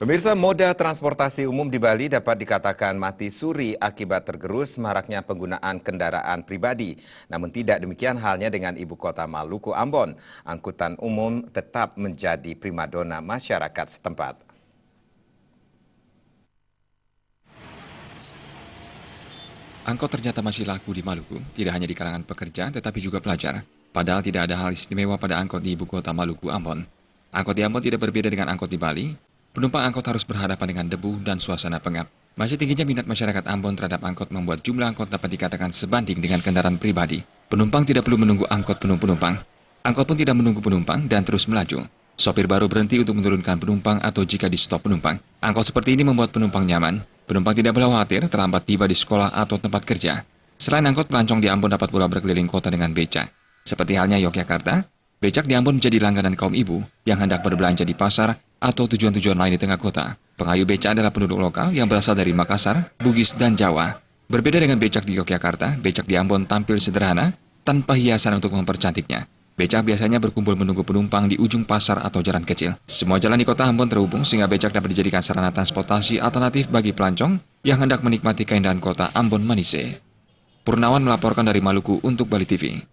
Pemirsa, moda transportasi umum di Bali dapat dikatakan mati suri akibat tergerus maraknya penggunaan kendaraan pribadi. Namun tidak demikian halnya dengan ibu kota Maluku, Ambon. Angkutan umum tetap menjadi primadona masyarakat setempat. Angkot ternyata masih laku di Maluku, tidak hanya di kalangan pekerja tetapi juga pelajar. Padahal tidak ada hal istimewa pada angkot di ibu kota Maluku, Ambon. Angkot di Ambon tidak berbeda dengan angkot di Bali. Penumpang angkot harus berhadapan dengan debu dan suasana pengap. Masih tingginya minat masyarakat Ambon terhadap angkot membuat jumlah angkot dapat dikatakan sebanding dengan kendaraan pribadi. Penumpang tidak perlu menunggu angkot penuh penumpang. Angkot pun tidak menunggu penumpang dan terus melaju. Sopir baru berhenti untuk menurunkan penumpang atau jika di stop penumpang. Angkot seperti ini membuat penumpang nyaman. Penumpang tidak perlu khawatir terlambat tiba di sekolah atau tempat kerja. Selain angkot, pelancong di Ambon dapat pula berkeliling kota dengan becak. Seperti halnya Yogyakarta, becak di Ambon menjadi langganan kaum ibu yang hendak berbelanja di pasar atau tujuan-tujuan lain di tengah kota. Pengayu becak adalah penduduk lokal yang berasal dari Makassar, Bugis, dan Jawa. Berbeda dengan becak di Yogyakarta, becak di Ambon tampil sederhana tanpa hiasan untuk mempercantiknya. Becak biasanya berkumpul menunggu penumpang di ujung pasar atau jalan kecil. Semua jalan di kota Ambon terhubung sehingga becak dapat dijadikan sarana transportasi alternatif bagi pelancong yang hendak menikmati keindahan kota Ambon Manise. Purnawan melaporkan dari Maluku untuk Bali TV.